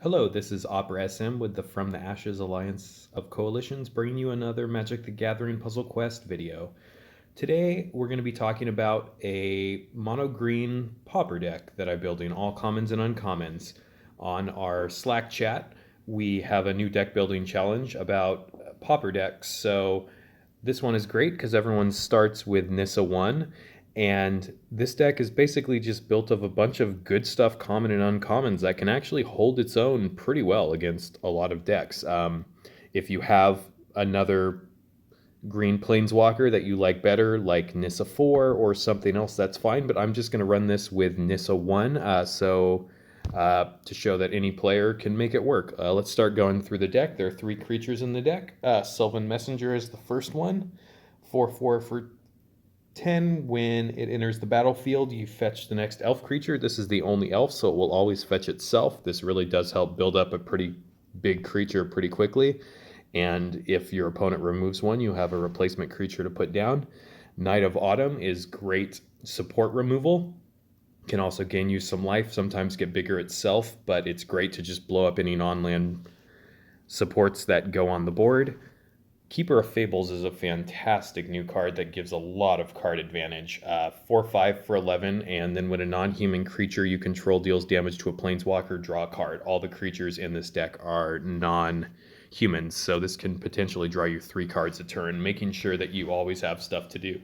Hello, this is Opera SM with the From the Ashes Alliance of Coalitions, bringing you another Magic the Gathering Puzzle Quest video. Today, we're going to be talking about a mono green Pauper deck that I'm building, all commons and uncommons. On our Slack chat, we have a new deck building challenge about Pauper decks. So, this one is great because everyone starts with Nissa1, and this deck is basically just built of a bunch of good stuff, common and uncommons, that can actually hold its own pretty well against a lot of decks. If you have another green planeswalker that you like better, like Nissa 4 or something else, that's fine. But I'm just going to run this with Nissa 1, to show that any player can make it work. Let's start going through the deck. There are 3 creatures in the deck. Sylvan Messenger is the first one. 4/4 for 10. When it enters the battlefield, you fetch the next elf creature. This is the only elf, so it will always fetch itself. This really does help build up a pretty big creature pretty quickly. And if your opponent removes one, you have a replacement creature to put down. Knight of Autumn is great support removal. Can also gain you some life, sometimes get bigger itself, but it's great to just blow up any non-land supports that go on the board. Keeper of Fables is a fantastic new card that gives a lot of card advantage. 4/5 for 11, and then when a non-human creature you control deals damage to a planeswalker, draw a card. All the creatures in this deck are non-humans, so this can potentially draw you 3 cards a turn. Making sure that you always have stuff to do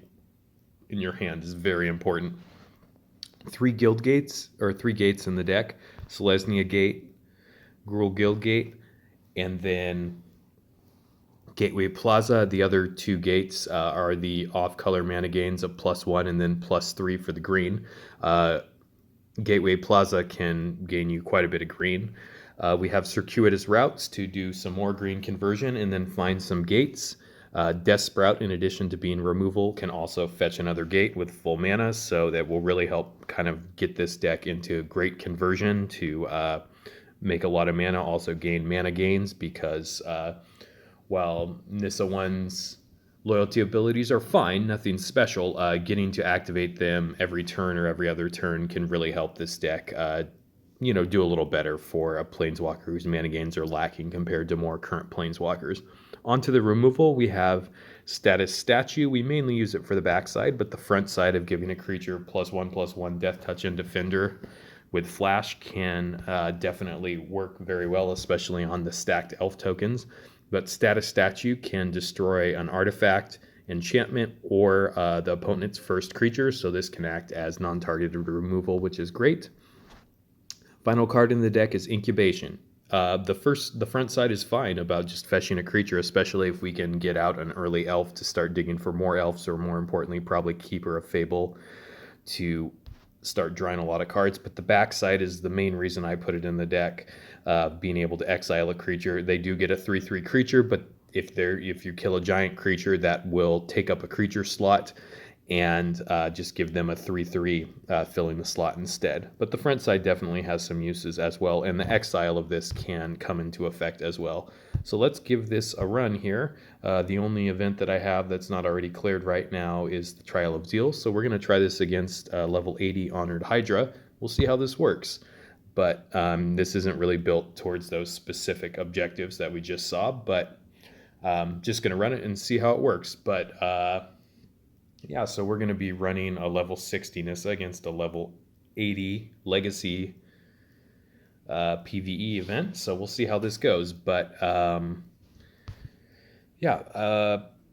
in your hand is very important. 3 guild gates, or 3 gates in the deck. Selesnya Gate, Gruul Guild Gate, and then Gateway Plaza. The other 2 gates are the off-color mana gains of +1 and then +3 for the green. Gateway Plaza can gain you quite a bit of green. We have circuitous routes to do some more green conversion and then find some gates. Death Sprout, in addition to being removal, can also fetch another gate with full mana, so that will really help kind of get this deck into great conversion to make a lot of mana, also gain mana gains, because while Nissa 1's loyalty abilities are fine, nothing special, getting to activate them every turn or every other turn can really help this deck do a little better for a planeswalker whose mana gains are lacking compared to more current planeswalkers. Onto the removal, we have Status Statue. We mainly use it for the backside, but the front side of giving a creature +1/+1 Death Touch and Defender with Flash can definitely work very well, especially on the stacked elf tokens. But Status Statue can destroy an artifact, enchantment, or the opponent's first creature, so this can act as non-targeted removal, which is great. Final card in the deck is Incubation. The front side is fine about just fetching a creature, especially if we can get out an early elf to start digging for more elves, or more importantly, probably Keeper of Fable to start drawing a lot of cards. But the backside is the main reason I put it in the deck. Being able to exile a creature. They do get a 3/3 creature, but if you kill a giant creature, that will take up a creature slot and just give them a 3/3 filling the slot instead. But the front side definitely has some uses as well, and the exile of this can come into effect as well. So let's give this a run here. The only event that I have that's not already cleared right now is the Trial of Zeal, so we're going to try this against level 80 Honored Hydra. We'll see how this works. But this isn't really built towards those specific objectives that we just saw, but just going to run it and see how it works. But yeah, so we're going to be running a level 60 Nissa against a level 80 Legacy PvE event. So we'll see how this goes. But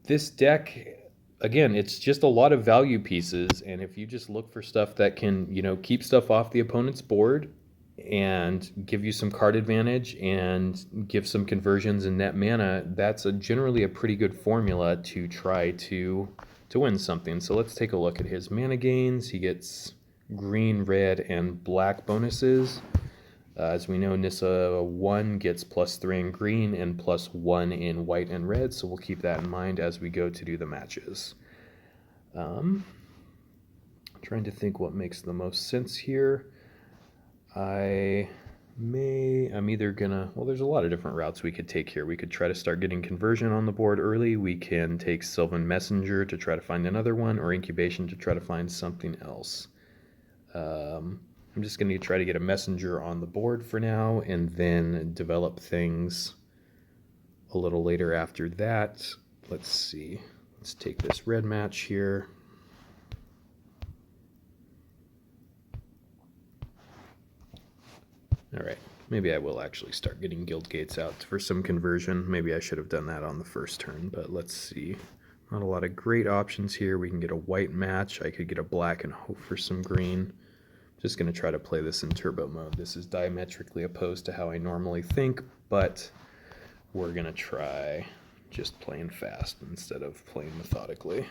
this deck, again, it's just a lot of value pieces. And if you just look for stuff that can, keep stuff off the opponent's board and give you some card advantage and give some conversions and net mana, that's generally a pretty good formula to try to win something. So let's take a look at his mana gains. He gets green, red, and black bonuses. As we know, Nissa 1 gets +3 in green and +1 in white and red, so we'll keep that in mind as we go to do the matches. Trying to think what makes the most sense here. I'm either gonna, well, there's a lot of different routes we could take here. We could try to start getting conversion on the board early. We can take Sylvan Messenger to try to find another one, or Incubation to try to find something else. I'm just going to try to get a messenger on the board for now and then develop things a little later after that. Let's see. Let's take this red match here. All right, maybe I will actually start getting guild gates out for some conversion. Maybe I should have done that on the first turn, but let's see. Not a lot of great options here. We can get a white match. I could get a black and hope for some green. Just going to try to play this in turbo mode. This is diametrically opposed to how I normally think, but we're going to try just playing fast instead of playing methodically.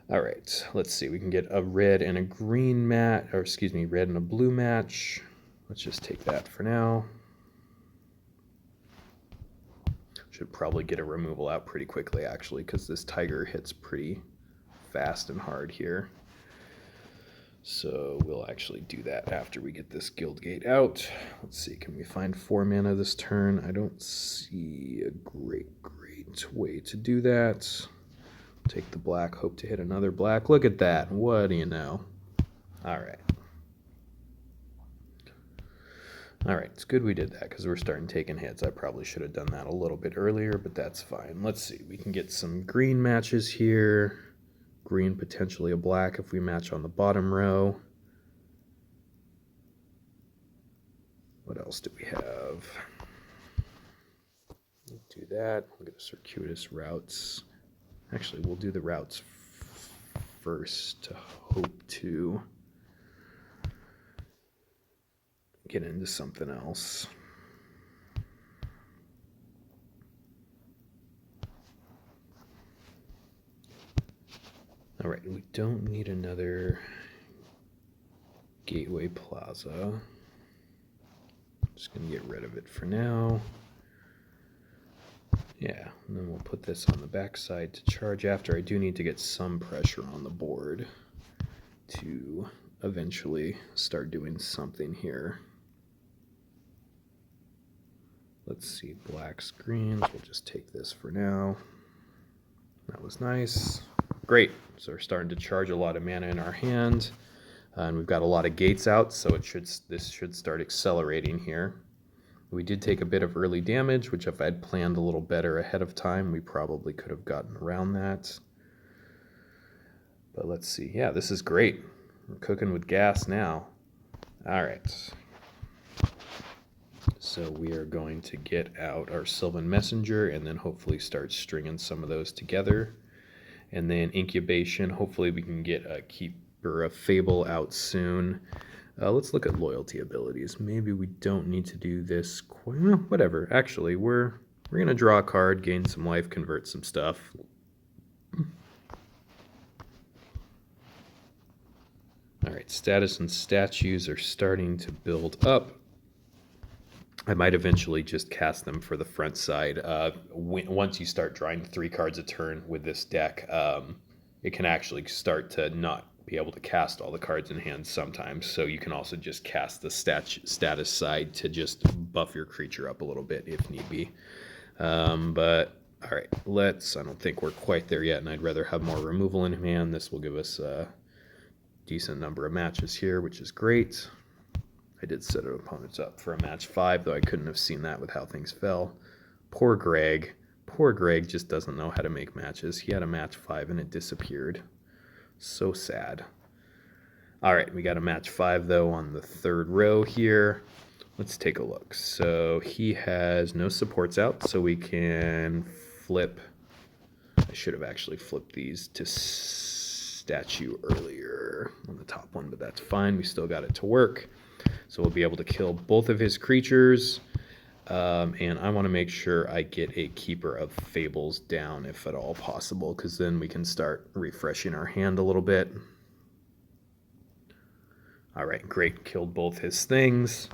All right, let's see. We can get a red and a green match, or excuse me, red and a blue match. Let's just take that for now. Should probably get a removal out pretty quickly, actually, because this tiger hits pretty fast and hard here. So we'll actually do that after we get this guild gate out. Let's see, can we find 4 mana this turn? I don't see a great way to do that. Take the black, hope to hit another black. Look at that. What do you know? All right. All right, it's good we did that because we're starting taking hits. I probably should have done that a little bit earlier, but that's fine. Let's see. We can get some green matches here. Green, potentially a black if we match on the bottom row. What else do we have? We'll do that. We'll get a circuitous routes. Actually, we'll do the routes first to hope to get into something else. All right, we don't need another Gateway Plaza. Just gonna get rid of it for now. Yeah, and then we'll put this on the backside to charge after. I do need to get some pressure on the board to eventually start doing something here. Let's see, blacks, greens. We'll just take this for now. That was nice. Great. So we're starting to charge a lot of mana in our hand. And we've got a lot of gates out, so this should start accelerating here. We did take a bit of early damage, which if I'd planned a little better ahead of time, we probably could have gotten around that. But let's see. Yeah, this is great. We're cooking with gas now. All right. So we are going to get out our Sylvan Messenger and then hopefully start stringing some of those together. And then incubation, hopefully we can get a Keeper of Fable out soon. Let's look at loyalty abilities. Maybe we don't need to do this. Well, whatever. Actually, we're going to draw a card, gain some life, convert some stuff. All right, status and statues are starting to build up. I might eventually just cast them for the front side. Once you start drawing 3 cards a turn with this deck, it can actually start to not be able to cast all the cards in hand sometimes. So you can also just cast the status side to just buff your creature up a little bit if need be. But all right, I don't think we're quite there yet, and I'd rather have more removal in hand. This will give us a decent number of matches here, which is great. I did set our opponents up for a match 5, though I couldn't have seen that with how things fell. Poor Greg. Poor Greg just doesn't know how to make matches. He had a match 5 and it disappeared. So sad. All right, we got a match 5, though, on the 3rd row here. Let's take a look. So he has no supports out, so we can flip. I should have actually flipped these to statue earlier on the top one, but that's fine. We still got it to work. So we'll be able to kill both of his creatures. And I want to make sure I get a Keeper of Fables down if at all possible, because then we can start refreshing our hand a little bit. All right, great. Killed both his things.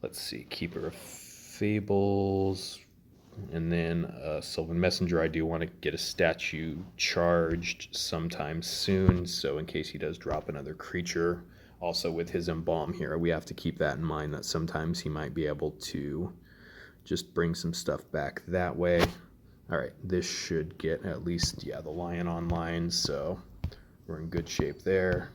Let's see, Keeper of Fables. And then Sylvan Messenger, I do want to get a statue charged sometime soon, so in case he does drop another creature. Also with his Embalm here, we have to keep that in mind that sometimes he might be able to just bring some stuff back that way. All right, this should get at least, yeah, the Lion online, so we're in good shape there.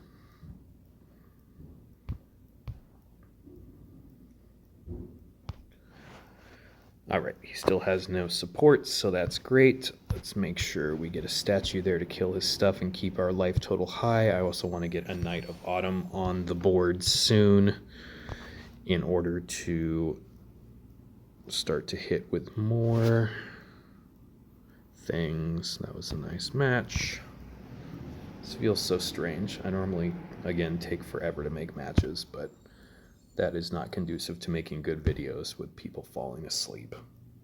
All right, he still has no supports, so that's great. Let's make sure we get a statue there to kill his stuff and keep our life total high. I also want to get a Knight of Autumn on the board soon in order to start to hit with more things. That was a nice match. This feels so strange. I normally, again, take forever to make matches, but that is not conducive to making good videos with people falling asleep.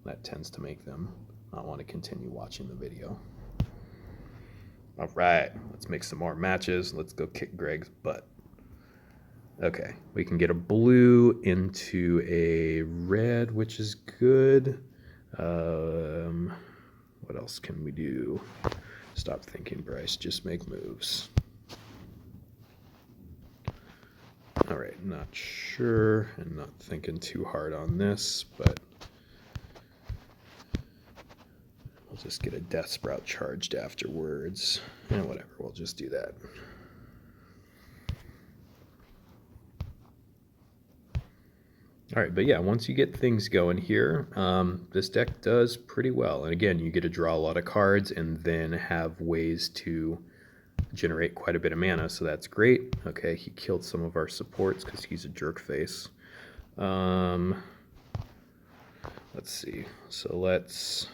That tends to make them not want to continue watching the video. All right, let's make some more matches. Let's go kick Greg's butt. Okay, we can get a blue into a red, which is good. What else can we do? Stop thinking, Bryce. Just make moves. All right, not sure and not thinking too hard on this, but we'll just get a Death Sprout charged afterwards. And whatever, we'll just do that. All right, but yeah, once you get things going here, this deck does pretty well. And again, you get to draw a lot of cards and then have ways to generate quite a bit of mana, so that's great. Okay, he killed some of our supports because he's a jerk face. Let's see. So let's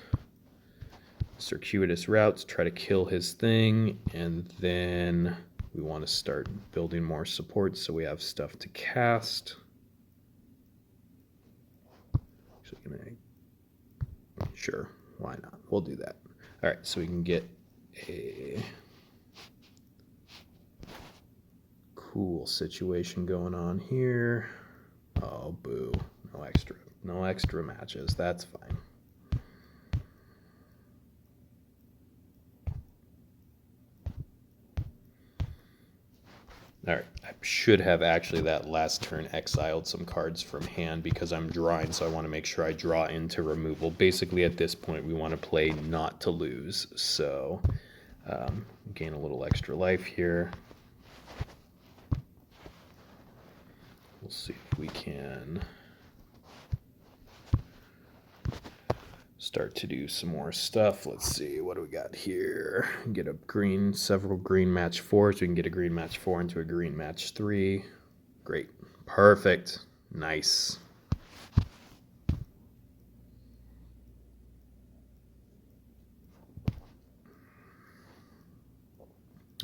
circuitous routes, try to kill his thing, and then we want to start building more supports so we have stuff to cast. Sure, why not? We'll do that. All right, so we can get a cool situation going on here. Oh, boo. No extra matches. That's fine. All right, I should have actually that last turn exiled some cards from hand because I'm drawing, so I want to make sure I draw into removal. Basically, at this point, we want to play not to lose, so gain a little extra life here. We'll see if we can start to do some more stuff. Let's see, what do we got here? Get a green, several green match 4s. So we can get a green match 4 into a green match 3. Great. Perfect. Nice.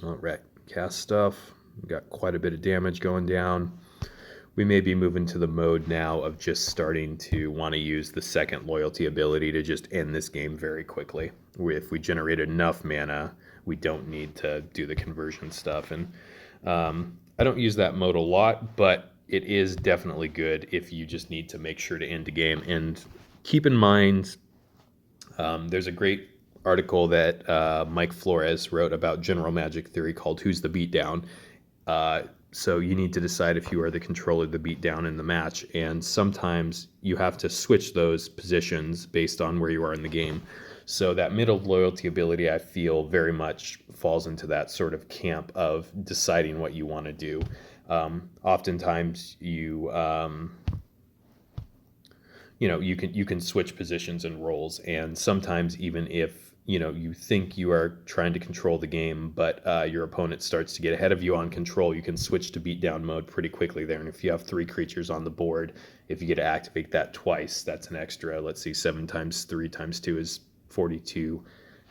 All right, cast stuff. We got quite a bit of damage going down. We may be moving to the mode now of just starting to want to use the second loyalty ability to just end this game very quickly. If we generate enough mana, we don't need to do the conversion stuff. And I don't use that mode a lot, but it is definitely good if you just need to make sure to end the game. And keep in mind, there's a great article that Mike Flores wrote about general magic theory called Who's the Beatdown? So you need to decide if you are the controller, the beatdown in the match, and sometimes you have to switch those positions based on where you are in the game. So that middle loyalty ability, I feel, very much falls into that sort of camp of deciding what you want to do. Oftentimes you can switch positions and roles, and sometimes even if you think you are trying to control the game, but your opponent starts to get ahead of you on control, you can switch to beatdown mode pretty quickly there. And if you have 3 creatures on the board, if you get to activate that twice, that's an extra, let's see, 7 times 3 times 2 is 42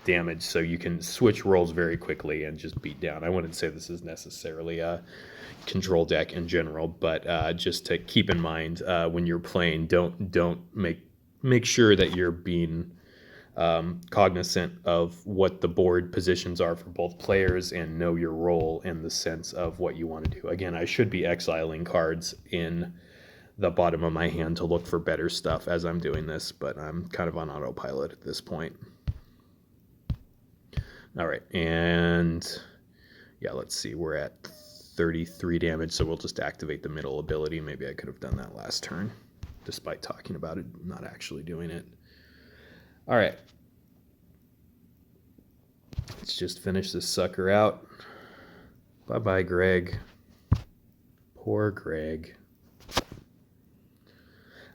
damage. So you can switch roles very quickly and just beat down. I wouldn't say this is necessarily a control deck in general, but just to keep in mind when you're playing, don't make sure that you're being cognizant of what the board positions are for both players and know your role in the sense of what you want to do. Again, I should be exiling cards in the bottom of my hand to look for better stuff as I'm doing this, but I'm kind of on autopilot at this point. All right, and yeah, let's see, we're at 33 damage, so we'll just activate the middle ability. Maybe I could have done that last turn, despite talking about it, not actually doing it. All right. Let's just finish this sucker out. Bye-bye, Greg. Poor Greg.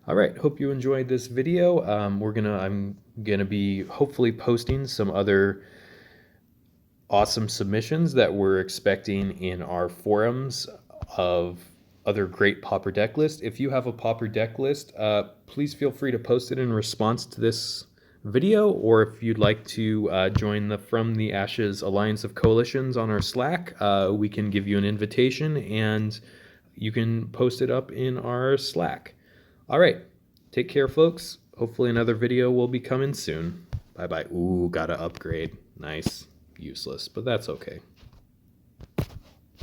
All right, hope you enjoyed this video. I'm gonna be hopefully posting some other awesome submissions that we're expecting in our forums of other great Pauper deck lists. If you have a Pauper deck list, please feel free to post it in response to this video, or if you'd like to join the From the Ashes Alliance of Coalitions on our Slack, we can give you an invitation and you can post it up in our Slack. All right, take care, folks. Hopefully another video will be coming soon. Bye-bye. Ooh, gotta upgrade. Nice. Useless, but that's okay.